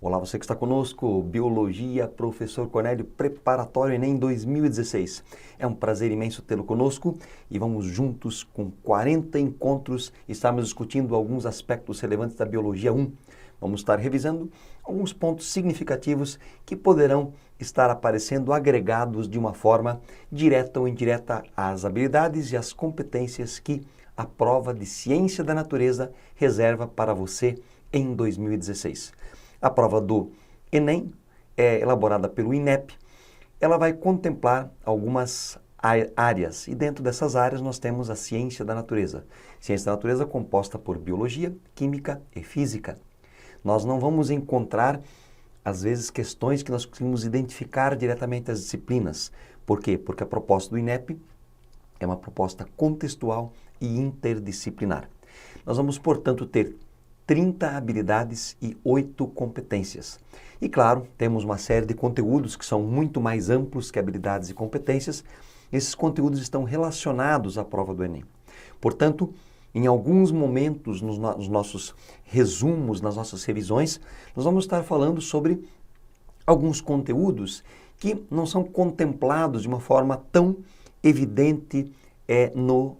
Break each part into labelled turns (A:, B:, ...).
A: Olá, você que está conosco, Biologia, Professor Cornélio, Preparatório Enem 2016. É um prazer imenso tê-lo conosco e vamos juntos com 40 encontros estarmos discutindo alguns aspectos relevantes da Biologia 1. Vamos estar revisando alguns pontos significativos que poderão estar aparecendo agregados de uma forma direta ou indireta às habilidades e às competências que a prova de Ciência da Natureza reserva para você em 2016. A prova do Enem é elaborada pelo INEP. Ela vai contemplar algumas áreas e dentro dessas áreas nós temos a ciência da natureza. Ciência da natureza composta por biologia, química e física. Nós não vamos encontrar, às vezes, questões que nós conseguimos identificar diretamente as disciplinas. Por quê? Porque a proposta do INEP é uma proposta contextual e interdisciplinar. Nós vamos, portanto, ter 30 habilidades e 8 competências. E claro, temos uma série de conteúdos que são muito mais amplos que habilidades e competências. Esses conteúdos estão relacionados à prova do Enem. Portanto, em alguns momentos nos nossos resumos, nas nossas revisões, nós vamos estar falando sobre alguns conteúdos que não são contemplados de uma forma tão evidente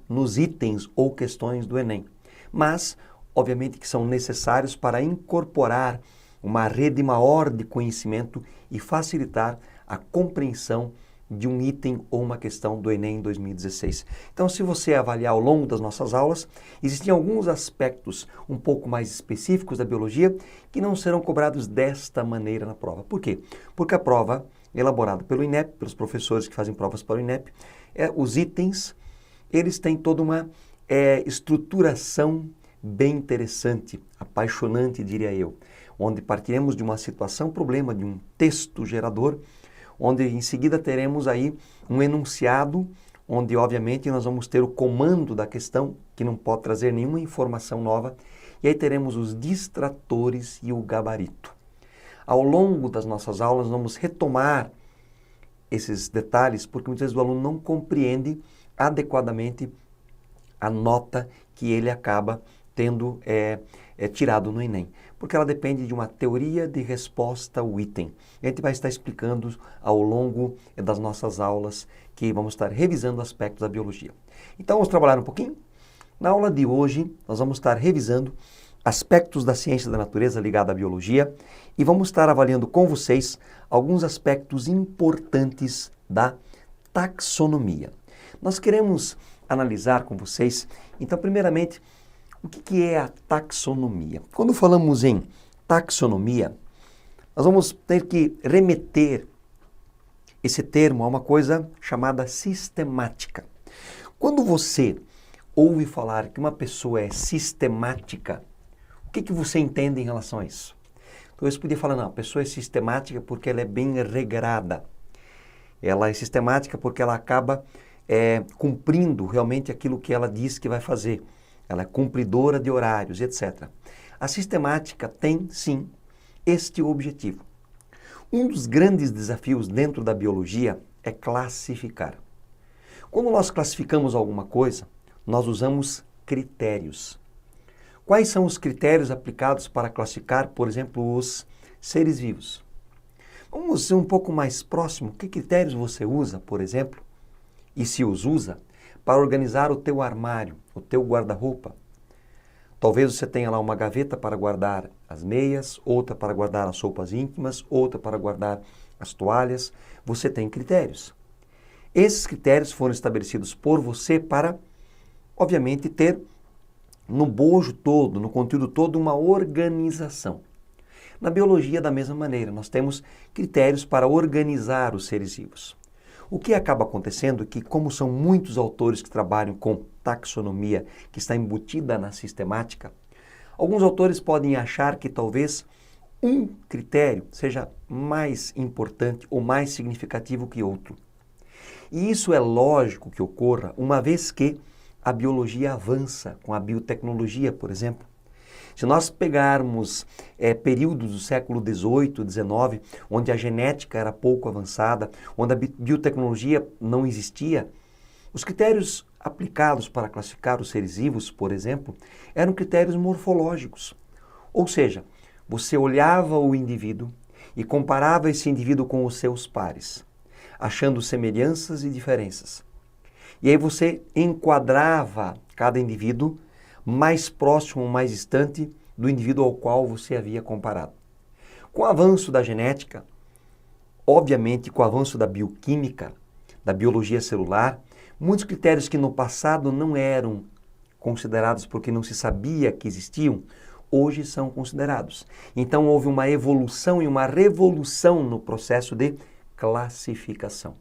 A: nos itens ou questões do Enem. Mas obviamente que são necessários para incorporar uma rede maior de conhecimento e facilitar a compreensão de um item ou uma questão do Enem 2016. Então, se você avaliar ao longo das nossas aulas, existem alguns aspectos um pouco mais específicos da biologia que não serão cobrados desta maneira na prova. Por quê? Porque a prova elaborada pelo INEP, pelos professores que fazem provas para o INEP, os itens, eles têm toda uma estruturação bem interessante, apaixonante, diria eu, onde partiremos de uma situação, problema, de um texto gerador, onde em seguida teremos aí um enunciado, onde obviamente nós vamos ter o comando da questão, que não pode trazer nenhuma informação nova, e aí teremos os distratores e o gabarito. Ao longo das nossas aulas vamos retomar esses detalhes, porque muitas vezes o aluno não compreende adequadamente a nota que ele acaba tendo tirado no Enem, porque ela depende de uma teoria de resposta ao item. A gente vai estar explicando ao longo das nossas aulas, que vamos estar revisando aspectos da biologia. Então, vamos trabalhar um pouquinho? Na aula de hoje, nós vamos estar revisando aspectos da ciência da natureza ligada à biologia e vamos estar avaliando com vocês alguns aspectos importantes da taxonomia. Nós queremos analisar com vocês, então, primeiramente, o que é a taxonomia? Quando falamos em taxonomia, nós vamos ter que remeter esse termo a uma coisa chamada sistemática. Quando você ouve falar que uma pessoa é sistemática, o que você entende em relação a isso? Então você podia falar, não, a pessoa é sistemática porque ela é bem regrada. Ela é sistemática porque ela acaba cumprindo realmente aquilo que ela diz que vai fazer. Ela é cumpridora de horários, etc. A sistemática tem, sim, este objetivo. Um dos grandes desafios dentro da biologia é classificar. Quando nós classificamos alguma coisa, nós usamos critérios. Quais são os critérios aplicados para classificar, por exemplo, os seres vivos? Vamos ser um pouco mais próximo. Que critérios você usa, por exemplo, e se os usa, para organizar o teu armário, o teu guarda-roupa? Talvez você tenha lá uma gaveta para guardar as meias, outra para guardar as roupas íntimas, outra para guardar as toalhas. Você tem critérios. Esses critérios foram estabelecidos por você para, obviamente, ter no bojo todo, no conteúdo todo, uma organização. Na biologia, da mesma maneira, nós temos critérios para organizar os seres vivos. O que acaba acontecendo é que, como são muitos autores que trabalham com taxonomia, que está embutida na sistemática, alguns autores podem achar que talvez um critério seja mais importante ou mais significativo que outro. E isso é lógico que ocorra, uma vez que a biologia avança com a biotecnologia, por exemplo. Se nós pegarmos períodos do século XVIII, XIX, onde a genética era pouco avançada, onde a biotecnologia não existia, os critérios aplicados para classificar os seres vivos, por exemplo, eram critérios morfológicos. Ou seja, você olhava o indivíduo e comparava esse indivíduo com os seus pares, achando semelhanças e diferenças. E aí você enquadrava cada indivíduo mais próximo, mais distante do indivíduo ao qual você havia comparado. Com o avanço da genética, obviamente com o avanço da bioquímica, da biologia celular, muitos critérios que no passado não eram considerados porque não se sabia que existiam, hoje são considerados. Então houve uma evolução e uma revolução no processo de classificação.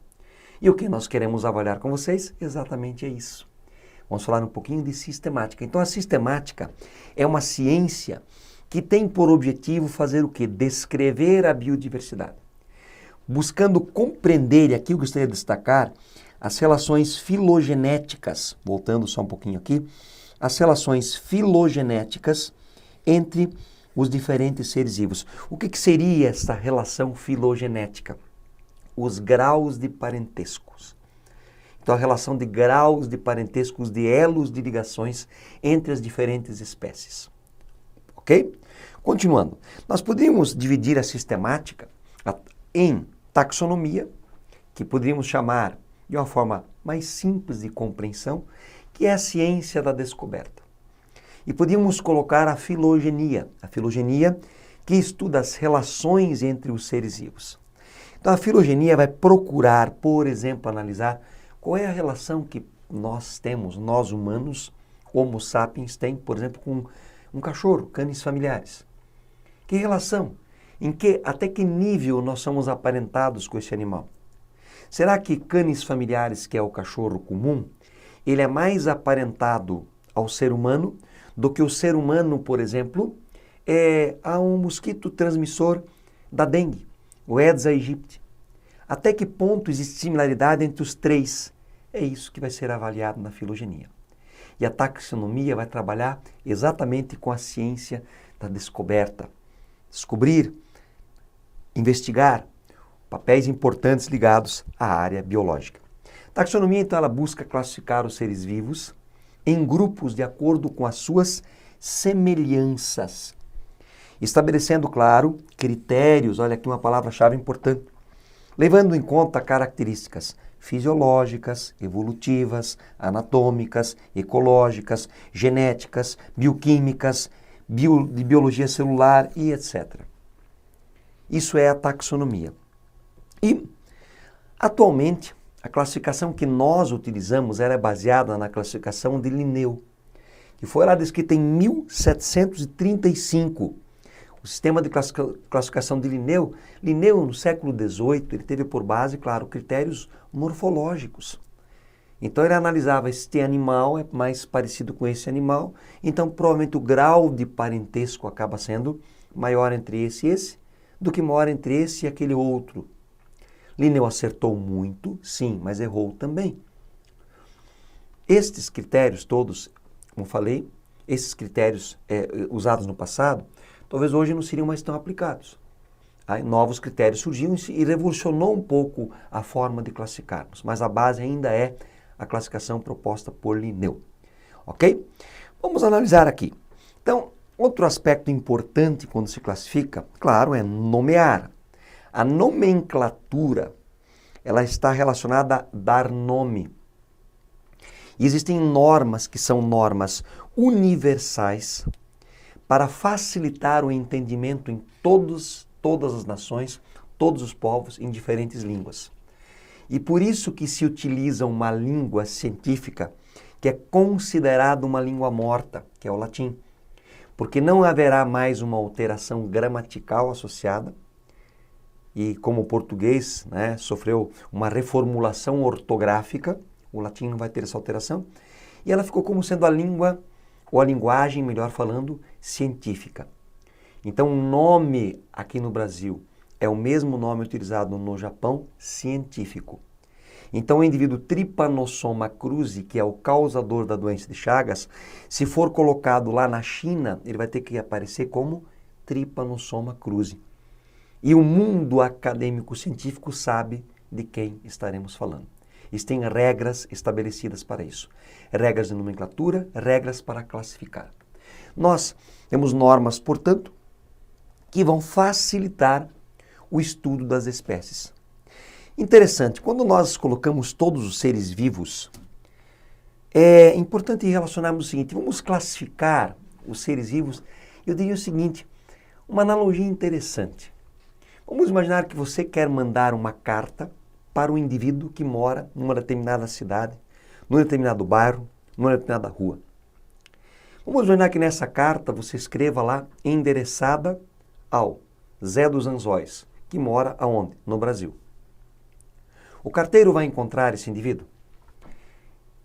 A: E o que nós queremos avaliar com vocês exatamente é isso. Vamos falar um pouquinho de sistemática. Então a sistemática é uma ciência que tem por objetivo fazer o quê? Descrever a biodiversidade. Buscando compreender, e aqui eu gostaria de destacar, as relações filogenéticas, voltando só um pouquinho aqui, as relações filogenéticas entre os diferentes seres vivos. O que seria essa relação filogenética? Os graus de parentescos. Então, a relação de graus de parentescos, de elos de ligações entre as diferentes espécies. Ok? Continuando, nós poderíamos dividir a sistemática em taxonomia, que poderíamos chamar de uma forma mais simples de compreensão, que é a ciência da descoberta. E podíamos colocar a filogenia que estuda as relações entre os seres vivos. Então a filogenia vai procurar, por exemplo, analisar qual é a relação que nós temos, nós humanos, Homo sapiens, tem, por exemplo, com um cachorro, cães familiares. Que relação? Até que nível nós somos aparentados com esse animal? Será que cães familiares, que é o cachorro comum, ele é mais aparentado ao ser humano do que o ser humano, por exemplo, a um mosquito transmissor da dengue, o Aedes aegypti? Até que ponto existe similaridade entre os três? É isso que vai ser avaliado na filogenia. E a taxonomia vai trabalhar exatamente com a ciência da descoberta. Descobrir, investigar papéis importantes ligados à área biológica. Taxonomia, então, ela busca classificar os seres vivos em grupos de acordo com as suas semelhanças, estabelecendo, claro, critérios, olha aqui uma palavra-chave importante, levando em conta características fisiológicas, evolutivas, anatômicas, ecológicas, genéticas, bioquímicas, de biologia celular e etc. Isso é a taxonomia. E, atualmente, a classificação que nós utilizamos era baseada na classificação de Linneu, que foi lá descrita em 1735. O sistema de classificação de Linneu, no século XVIII, ele teve por base, claro, critérios morfológicos. Então ele analisava, este animal é mais parecido com esse animal, então provavelmente o grau de parentesco acaba sendo maior entre esse e esse, do que maior entre esse e aquele outro. Linneu acertou muito, sim, mas errou também. Estes critérios todos, como falei, esses critérios usados no passado, talvez hoje não seriam mais tão aplicados. Aí, novos critérios surgiram e revolucionou um pouco a forma de classificarmos, mas a base ainda é a classificação proposta por Linneu. Ok? Vamos analisar aqui. Então, outro aspecto importante quando se classifica, claro, é nomear. A nomenclatura, ela está relacionada a dar nome. E existem normas que são normas universais para facilitar o entendimento em todas as nações, todos os povos, em diferentes línguas. E por isso que se utiliza uma língua científica que é considerada uma língua morta, que é o latim. Porque não haverá mais uma alteração gramatical associada, e como o português, né, sofreu uma reformulação ortográfica, o latim não vai ter essa alteração, e ela ficou como sendo a língua, ou a linguagem, melhor falando, científica. Então o nome aqui no Brasil é o mesmo nome utilizado no Japão, científico. Então o indivíduo Trypanosoma cruzi, que é o causador da doença de Chagas, se for colocado lá na China, ele vai ter que aparecer como Trypanosoma cruzi. E o mundo acadêmico científico sabe de quem estaremos falando. Existem regras estabelecidas para isso. Regras de nomenclatura, regras para classificar. Nós temos normas, portanto, que vão facilitar o estudo das espécies. Interessante, quando nós colocamos todos os seres vivos, é importante relacionarmos o seguinte, vamos classificar os seres vivos, eu diria o seguinte, uma analogia interessante. Vamos imaginar que você quer mandar uma carta para um indivíduo que mora numa determinada cidade, num determinado bairro, numa determinada rua. Vamos imaginar que nessa carta você escreva lá, endereçada ao Zé dos Anzóis, que mora aonde? No Brasil. O carteiro vai encontrar esse indivíduo?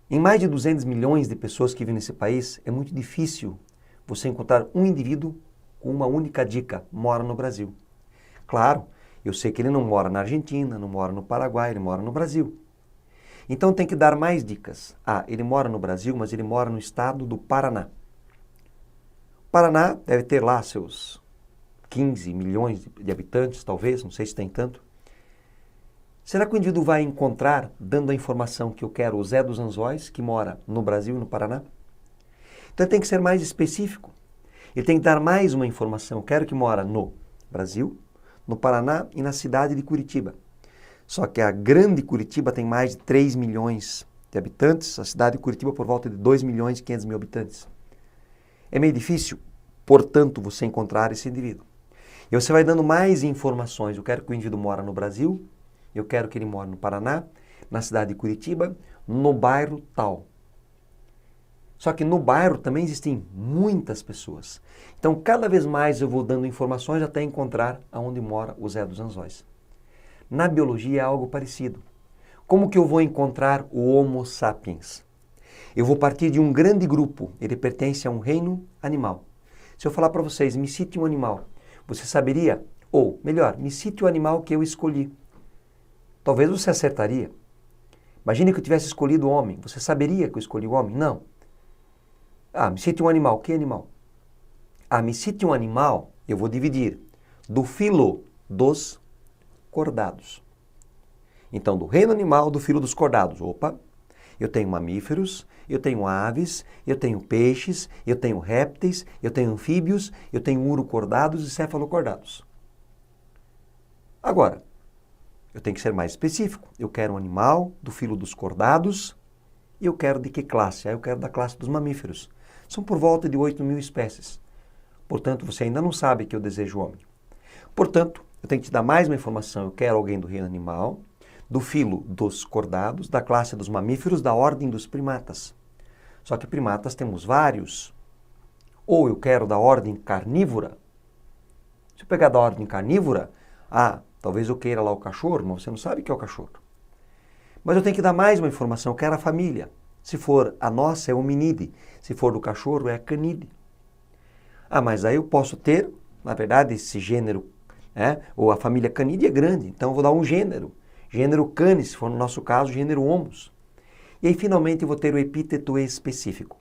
A: Em mais de 200 milhões de pessoas que vivem nesse país, é muito difícil você encontrar um indivíduo com uma única dica, mora no Brasil. Claro, eu sei que ele não mora na Argentina, não mora no Paraguai, ele mora no Brasil. Então tem que dar mais dicas. Ah, ele mora no Brasil, mas ele mora no estado do Paraná. O Paraná deve ter lá seus 15 milhões de habitantes, talvez, não sei se tem tanto. Será que o indivíduo vai encontrar, dando a informação que eu quero, o Zé dos Anzóis, que mora no Brasil e no Paraná? Então ele tem que ser mais específico. Ele tem que dar mais uma informação. Eu quero que mora no Brasil, no Paraná e na cidade de Curitiba. Só que a grande Curitiba tem mais de 3 milhões de habitantes, a cidade de Curitiba por volta de 2 milhões e 500 mil habitantes. É meio difícil, portanto, você encontrar esse indivíduo. E você vai dando mais informações. Eu quero que o indivíduo mora no Brasil, eu quero que ele mora no Paraná, na cidade de Curitiba, no bairro tal. Só que no bairro também existem muitas pessoas. Então, cada vez mais eu vou dando informações até encontrar aonde mora o Zé dos Anzóis. Na biologia é algo parecido. Como que eu vou encontrar o Homo sapiens? Eu vou partir de um grande grupo, ele pertence a um reino animal. Se eu falar para vocês, me cite um animal, você saberia? Ou, melhor, me cite o animal que eu escolhi. Talvez você acertaria. Imagine que eu tivesse escolhido o homem. Você saberia que eu escolhi o homem? Não. Ah, me cite um animal. Que animal? Ah, me cite um animal, eu vou dividir do filo dos cordados. Então, do reino animal, do filo dos cordados. Opa, eu tenho mamíferos, eu tenho aves, eu tenho peixes, eu tenho répteis, eu tenho anfíbios, eu tenho urocordados e cefalocordados. Agora, eu tenho que ser mais específico. Eu quero um animal do filo dos cordados e eu quero de que classe? Eu quero da classe dos mamíferos. São por volta de 8 mil espécies. Portanto, você ainda não sabe que eu desejo homem. Portanto, eu tenho que te dar mais uma informação. Eu quero alguém do reino animal, do filo dos cordados, da classe dos mamíferos, da ordem dos primatas. Só que primatas temos vários. Ou eu quero da ordem carnívora. Se eu pegar da ordem carnívora, talvez eu queira lá o cachorro, mas você não sabe o que é o cachorro. Mas eu tenho que dar mais uma informação, eu quero a família. Se for a nossa, é hominídeo. Se for do cachorro, é canídeo. Mas aí eu posso ter, na verdade, esse gênero, ou a família canídea é grande, então eu vou dar um gênero. Gênero canis, se for no nosso caso, gênero homus. E aí, finalmente, eu vou ter o epíteto específico.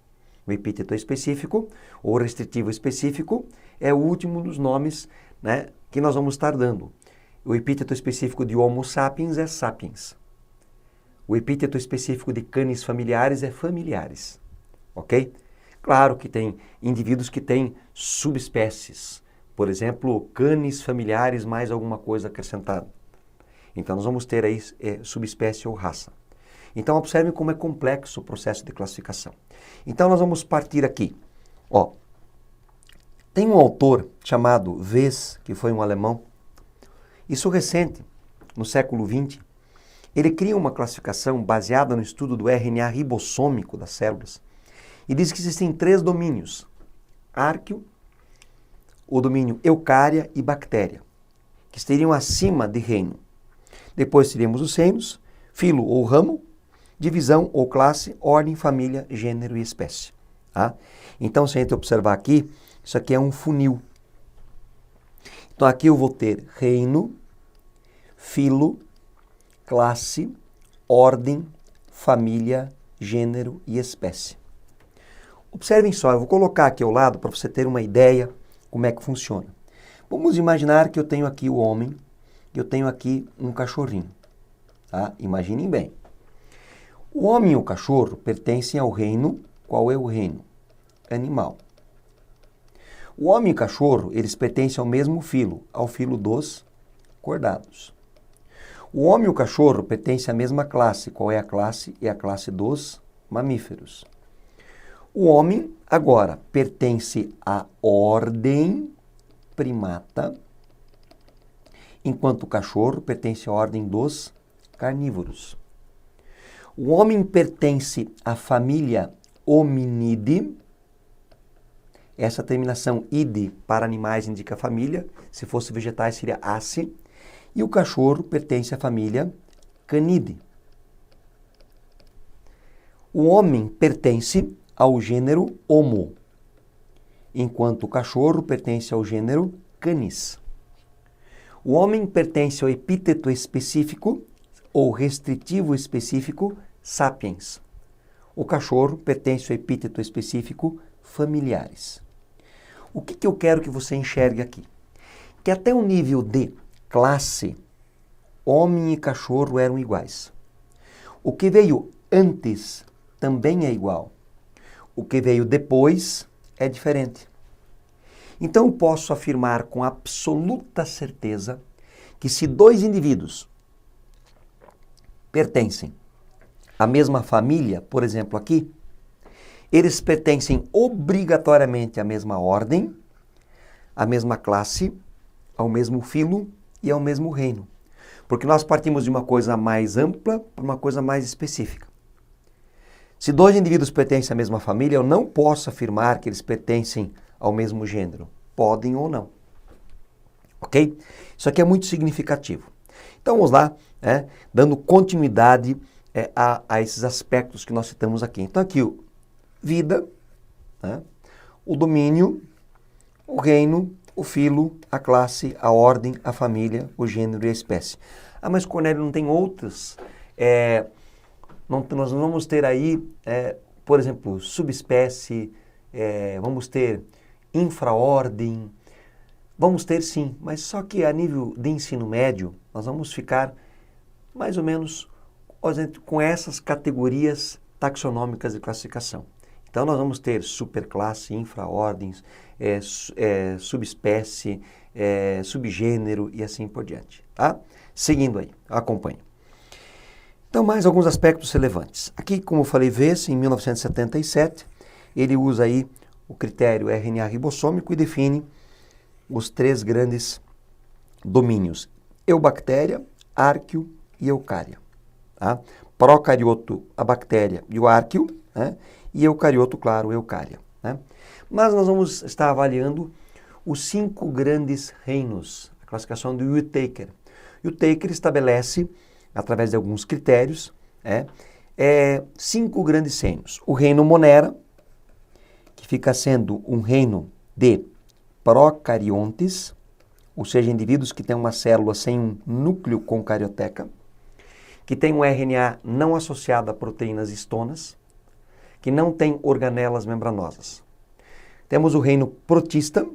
A: O epíteto específico, ou restritivo específico, é o último dos nomes, que nós vamos estar dando. O epíteto específico de Homo sapiens é sapiens. O epíteto específico de canis familiares é familiares. Ok? Claro que tem indivíduos que têm subespécies. Por exemplo, canis familiares mais alguma coisa acrescentada. Então, nós vamos ter aí subespécie ou raça. Então, observe como é complexo o processo de classificação. Então, nós vamos partir aqui. Tem um autor chamado Wes, que foi um alemão. Isso recente, no século XX, ele cria uma classificação baseada no estudo do RNA ribossômico das células e diz que existem 3 domínios: Arqueo, o domínio Eucária e Bactéria, que estariam acima de reino. Depois teríamos os reinos, filo ou ramo, divisão ou classe, ordem, família, gênero e espécie. Tá? Então, se a gente observar aqui, isso aqui é um funil. Então, aqui eu vou ter reino, filo, classe, ordem, família, gênero e espécie. Observem só, eu vou colocar aqui ao lado para você ter uma ideia como é que funciona. Vamos imaginar que eu tenho aqui o homem, e eu tenho aqui um cachorrinho. Tá? Imaginem bem. O homem e o cachorro pertencem ao reino. Qual é o reino? Animal. O homem e o cachorro, eles pertencem ao mesmo filo, ao filo dos cordados. O homem e o cachorro pertencem à mesma classe. Qual é a classe? É a classe dos mamíferos. O homem, agora, pertence à ordem primata, enquanto o cachorro pertence à ordem dos carnívoros. O homem pertence à família Hominidae. Essa terminação ide para animais indica família, se fosse vegetais seria ace. E o cachorro pertence à família Canidae. O homem pertence ao gênero Homo, enquanto o cachorro pertence ao gênero Canis. O homem pertence ao epíteto específico ou restritivo específico sapiens. O cachorro pertence ao epíteto específico familiares. O que eu quero que você enxergue aqui? Que até o nível de classe, homem e cachorro eram iguais. O que veio antes também é igual. O que veio depois é diferente. Então eu posso afirmar com absoluta certeza que se dois indivíduos pertencem à mesma família, por exemplo aqui, eles pertencem obrigatoriamente à mesma ordem, à mesma classe, ao mesmo filo e ao mesmo reino. Porque nós partimos de uma coisa mais ampla para uma coisa mais específica. Se dois indivíduos pertencem à mesma família, eu não posso afirmar que eles pertencem ao mesmo gênero. Podem ou não. Ok? Isso aqui é muito significativo. Então vamos lá, dando continuidade a esses aspectos que nós citamos aqui. Então aqui o vida, o domínio, o reino, o filo, a classe, a ordem, a família, o gênero e a espécie. Ah, mas Cornélio, não tem outras? Nós não vamos ter aí, por exemplo, subespécie, vamos ter infraordem, vamos ter sim, mas só que a nível de ensino médio, nós vamos ficar mais ou menos com essas categorias taxonômicas de classificação. Então nós vamos ter superclasse, infraordens, subespécie, subgênero e assim por diante. Tá? Seguindo aí, acompanhe. Então, mais alguns aspectos relevantes. Aqui, como eu falei, Vez, em 1977, ele usa aí o critério RNA ribossômico e define os três grandes domínios: eubactéria, árqueo e eucária. Tá? Procarioto, a bactéria e o árqueo, e eucarioto, claro, a eucária. Mas nós vamos estar avaliando os 5 grandes reinos, a classificação do Whittaker. Whittaker estabelece, através de alguns critérios, 5 grandes reinos. O reino Monera, que fica sendo um reino de procariontes, ou seja, indivíduos que têm uma célula sem um núcleo com carioteca, que tem um RNA não associado a proteínas histonas, que não tem organelas membranosas. Temos o reino protista,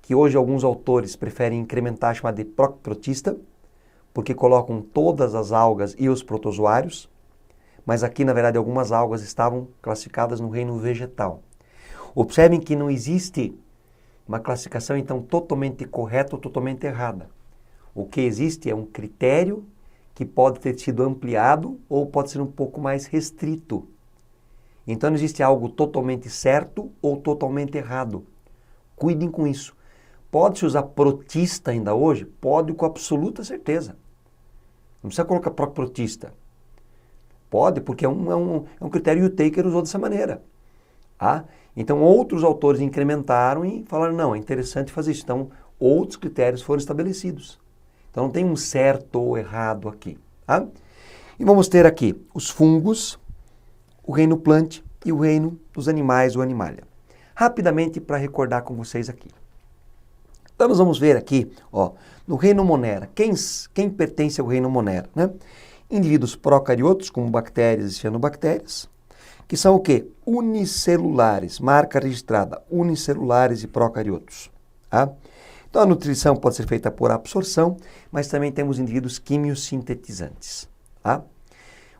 A: que hoje alguns autores preferem incrementar, chamar de procprotista, porque colocam todas as algas e os protozoários, mas aqui, na verdade, algumas algas estavam classificadas no reino vegetal. Observem que não existe uma classificação, então, totalmente correta ou totalmente errada. O que existe é um critério que pode ter sido ampliado ou pode ser um pouco mais restrito. Então, não existe algo totalmente certo ou totalmente errado. Cuidem com isso. Pode-se usar protista ainda hoje? Pode, com absoluta certeza. Não precisa colocar protista. Pode, porque é um critério que o Whittaker usou dessa maneira. Então, outros autores incrementaram e falaram, não, é interessante fazer isso. Então, outros critérios foram estabelecidos. Então, não tem um certo ou errado aqui. E vamos ter aqui os fungos, o reino plant e o reino dos animais, o animalia. Rapidamente, para recordar com vocês aqui. Então, nós vamos ver aqui, no reino Monera, quem pertence ao reino Monera, Indivíduos procariotos, como bactérias e cianobactérias, que são o quê? Unicelulares, marca registrada, unicelulares e procariotos. Então, a nutrição pode ser feita por absorção, mas também temos indivíduos quimiosintetizantes.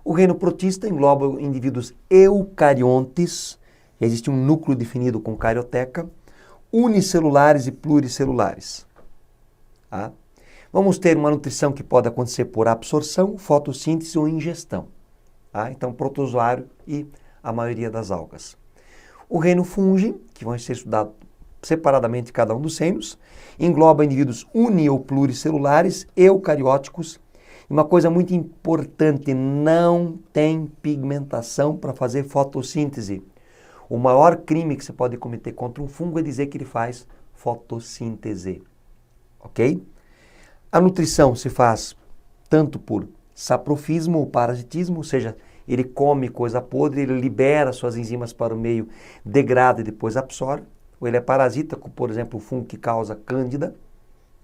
A: O reino protista engloba indivíduos eucariontes, existe um núcleo definido com carioteca. unicelulares e pluricelulares. Tá? Vamos ter uma nutrição que pode acontecer por absorção, fotossíntese ou ingestão. Tá? Então, protozoário e a maioria das algas. O reino fungi, que vão ser estudados separadamente cada um dos reinos, engloba indivíduos uni- ou pluricelulares, eucarióticos. E uma coisa muito importante, não tem pigmentação para fazer fotossíntese. O maior crime que você pode cometer contra um fungo é dizer que ele faz fotossíntese. Ok? A nutrição se faz tanto por saprofismo ou parasitismo, ou seja, ele come coisa podre, ele libera suas enzimas para o meio, degrada e depois absorve. Ou ele é parasita, como, por exemplo, o fungo que causa cândida.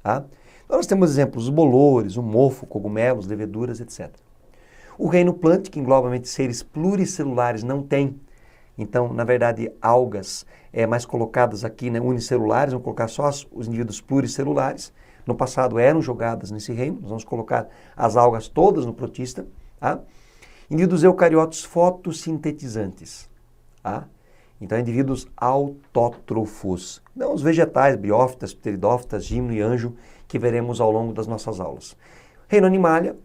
A: Tá? Então nós temos exemplos, os bolores, o mofo, cogumelos, leveduras, etc. O reino plant, que engloba seres pluricelulares, não tem. Então, na verdade, algas mais colocadas aqui, né, unicelulares, vamos colocar só os indivíduos pluricelulares. No passado eram jogadas nesse reino, nós vamos colocar as algas todas no protista. Tá? Indivíduos eucariotos fotossintetizantes. Tá? Então, indivíduos autótrofos. Não os vegetais, briófitas, pteridófitas, gimno e anjo, que veremos ao longo das nossas aulas. Reino animalia,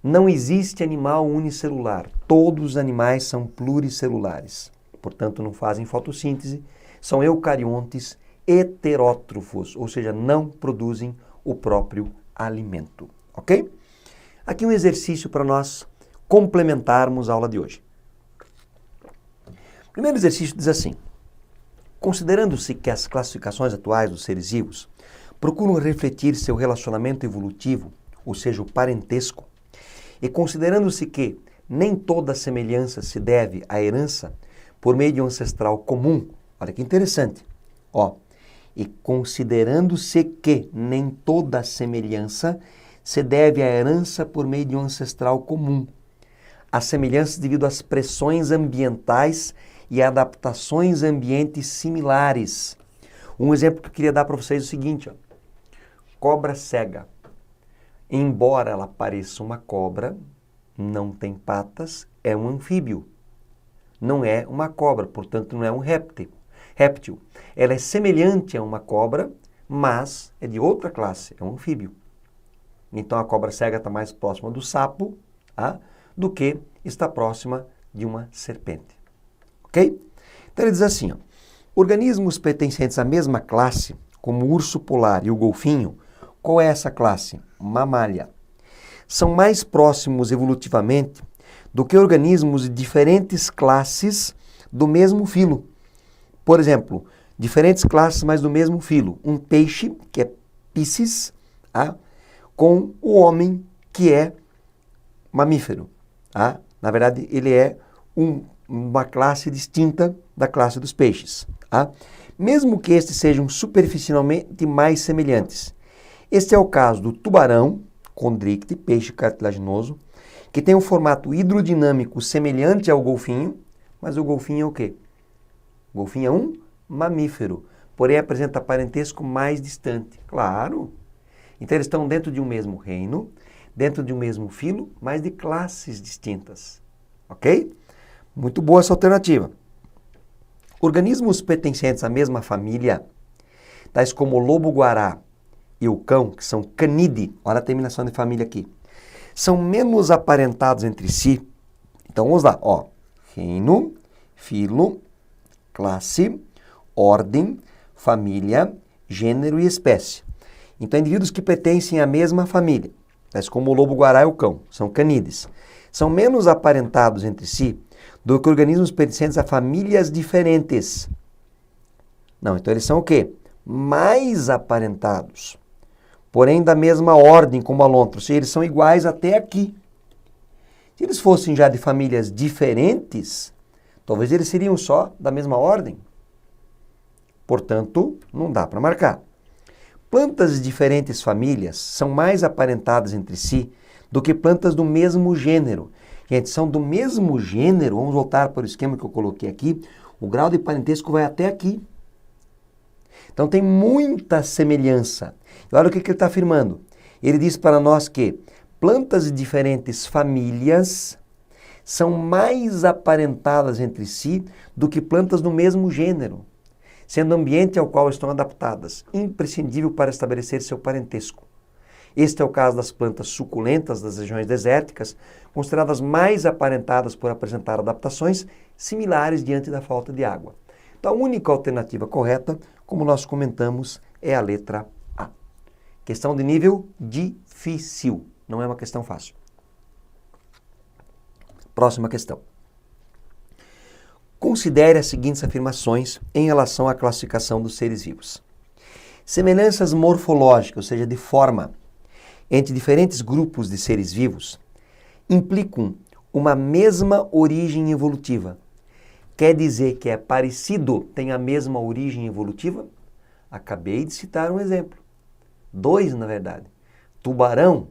A: não existe animal unicelular. Todos os animais são pluricelulares. Portanto, não fazem fotossíntese, são eucariontes heterótrofos, ou seja, não produzem o próprio alimento. Ok? Aqui um exercício para nós complementarmos a aula de hoje. O primeiro exercício diz assim: considerando-se que as classificações atuais dos seres vivos procuram refletir seu relacionamento evolutivo, ou seja, o parentesco, e considerando-se que nem toda semelhança se deve à herança por meio de um ancestral comum, olha que interessante, e considerando-se que nem toda semelhança se deve à herança por meio de um ancestral comum, as semelhanças devido às pressões ambientais e adaptações a ambientes similares. Um exemplo que eu queria dar para vocês é o seguinte, cobra cega. Embora ela pareça uma cobra, não tem patas, é um anfíbio. Não é uma cobra, portanto não é um réptil. Ela é semelhante a uma cobra, mas é de outra classe, é um anfíbio. Então a cobra cega está mais próxima do sapo do que está próxima de uma serpente. Ok? Então ele diz assim, organismos pertencentes à mesma classe, como o urso polar e o golfinho, qual é essa classe? Mamália. São mais próximos evolutivamente do que organismos de diferentes classes do mesmo filo. Por exemplo, diferentes classes, mas do mesmo filo. Um peixe, que é Piscis, com o homem, que é mamífero. Na verdade, ele é uma classe distinta da classe dos peixes. Mesmo que estes sejam superficialmente mais semelhantes. Este é o caso do tubarão, condricte, peixe cartilaginoso, que tem um formato hidrodinâmico semelhante ao golfinho, mas o golfinho é o quê? O golfinho é um mamífero, porém apresenta parentesco mais distante. Claro! Então eles estão dentro de um mesmo reino, dentro de um mesmo filo, mas de classes distintas. Ok? Muito boa essa alternativa. Organismos pertencentes à mesma família, tais como o lobo-guará e o cão, que são canídee, olha a terminação de família aqui, são menos aparentados entre si. Então vamos lá, reino, filo, classe, ordem, família, gênero e espécie. Então indivíduos que pertencem à mesma família, tais como o lobo-guará e o cão, são canídees, são menos aparentados entre si do que organismos pertencentes a famílias diferentes. Não, então eles são o quê? Mais aparentados, porém da mesma ordem como a lontra, ou seja, eles são iguais até aqui. Se eles fossem já de famílias diferentes, talvez eles seriam só da mesma ordem. Portanto, não dá para marcar. Plantas de diferentes famílias são mais aparentadas entre si do que plantas do mesmo gênero. Gente, são do mesmo gênero, vamos voltar para o esquema que eu coloquei aqui, o grau de parentesco vai até aqui. Então tem muita semelhança. E olha o que ele está afirmando. Ele diz para nós que plantas de diferentes famílias são mais aparentadas entre si do que plantas do mesmo gênero. sendo o ambiente ao qual estão adaptadas imprescindível para estabelecer seu parentesco. Este é o caso das plantas suculentas das regiões desérticas, consideradas mais aparentadas por apresentar adaptações similares diante da falta de água. Então, a única alternativa correta, como nós comentamos, é a letra A. Questão de nível difícil, não é uma questão fácil. Próxima questão. Considere as seguintes afirmações em relação à classificação dos seres vivos. Semelhanças morfológicas, ou seja, de forma, entre diferentes grupos de seres vivos, implicam uma mesma origem evolutiva. Quer dizer que é parecido, tem a mesma origem evolutiva? Acabei de citar um exemplo. 2, na verdade. Tubarão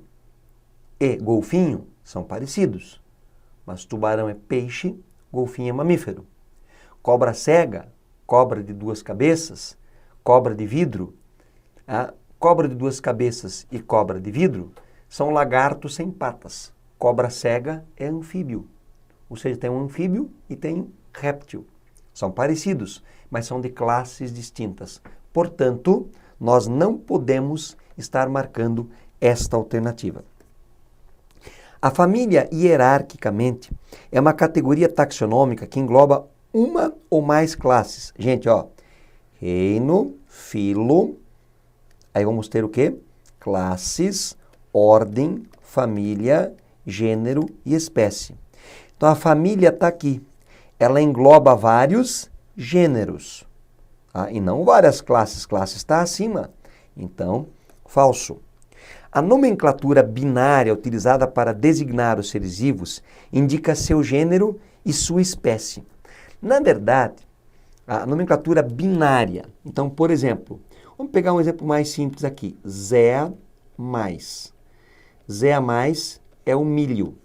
A: e golfinho são parecidos, mas tubarão é peixe, golfinho é mamífero. Cobra cega, cobra de 2 cabeças, cobra de vidro, a cobra de 2 cabeças e cobra de vidro são lagartos sem patas. Cobra cega é anfíbio, ou seja, tem um anfíbio e tem réptil. São parecidos, mas são de classes distintas. Portanto, nós não podemos estar marcando esta alternativa. A família, hierarquicamente, é uma categoria taxonômica que engloba uma ou mais classes. Gente, ó, reino, filo, aí vamos ter o quê? Classes, ordem, família, gênero e espécie. Então, a família está aqui. Ela engloba vários gêneros, tá? E não várias classes. Classe está acima. Então, falso. A nomenclatura binária utilizada para designar os seres vivos indica seu gênero e sua espécie. Na verdade, a nomenclatura binária. Então, por exemplo, vamos pegar um exemplo mais simples aqui. Zé mais. Zé mais é o milho.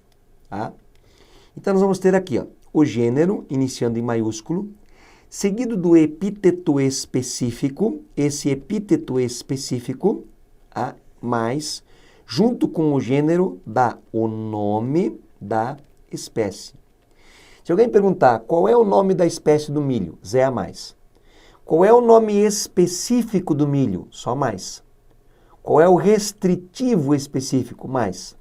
A: Tá? Então, nós vamos ter aqui ó, o gênero, iniciando em maiúsculo, seguido do epíteto específico. Esse epíteto específico, a mais, junto com o gênero, dá o nome da espécie. Se alguém perguntar qual é o nome da espécie do milho, Zé a mais. Qual é o nome específico do milho? Só mais. Qual é o restritivo específico? Mais.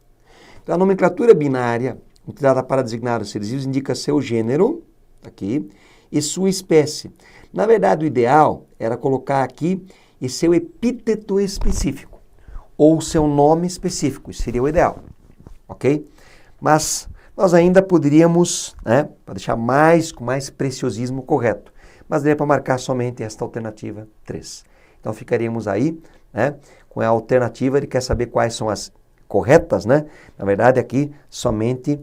A: Então, a nomenclatura binária, utilizada para designar os seres vivos, indica seu gênero, aqui, e sua espécie. Na verdade, o ideal era colocar aqui e seu epíteto específico, ou seu nome específico, isso seria o ideal, ok? Mas nós ainda poderíamos, né, para deixar com mais preciosismo correto, mas daria para marcar somente esta alternativa 3. Então ficaríamos aí, né, com a alternativa, ele quer saber quais são as corretas, né? Na verdade aqui somente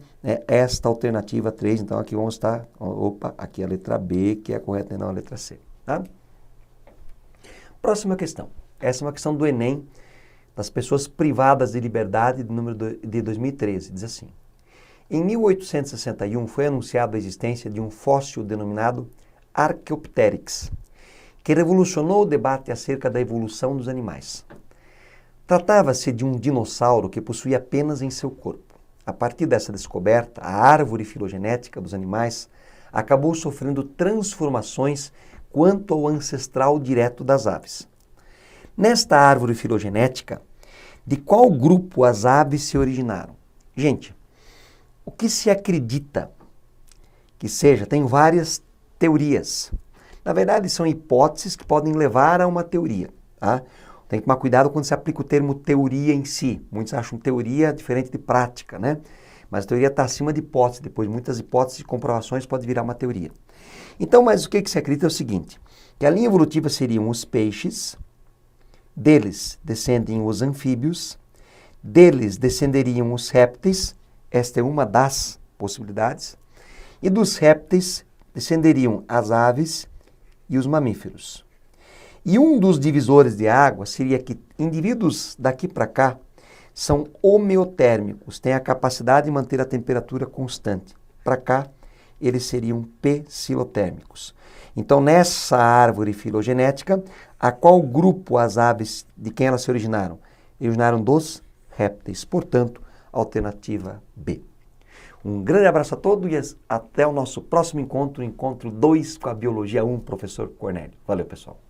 A: esta alternativa 3, então aqui vamos estar, aqui a letra B, que é a correta e não a letra C, tá? Próxima questão, essa é uma questão do Enem, das pessoas privadas de liberdade, de 2013, diz assim. Em 1861 foi anunciada a existência de um fóssil denominado Archaeopteryx, que revolucionou o debate acerca da evolução dos animais. Tratava-se de um dinossauro que possuía penas em seu corpo. A partir dessa descoberta, a árvore filogenética dos animais acabou sofrendo transformações quanto ao ancestral direto das aves. Nesta árvore filogenética, de qual grupo as aves se originaram? Gente, o que se acredita que seja, tem várias teorias. Na verdade, são hipóteses que podem levar a uma teoria. Tá? Tem que tomar cuidado quando se aplica o termo teoria em si. Muitos acham teoria diferente de prática, né? Mas a teoria está acima de hipótese. Depois, muitas hipóteses e comprovações podem virar uma teoria. Então, mas o que se acredita é o seguinte, que a linha evolutiva seriam os peixes, deles descendem os anfíbios, deles descenderiam os répteis, esta é uma das possibilidades, e dos répteis descenderiam as aves e os mamíferos. E um dos divisores de água seria que indivíduos daqui para cá são homeotérmicos, têm a capacidade de manter a temperatura constante. Para cá, eles seriam psilotérmicos. Então, nessa árvore filogenética, a qual grupo as aves, de quem elas se originaram? Originaram dos répteis. Portanto, alternativa B. Um grande abraço a todos e até o nosso próximo encontro, encontro 2 com a Biologia 1, professor Cornélio. Valeu, pessoal.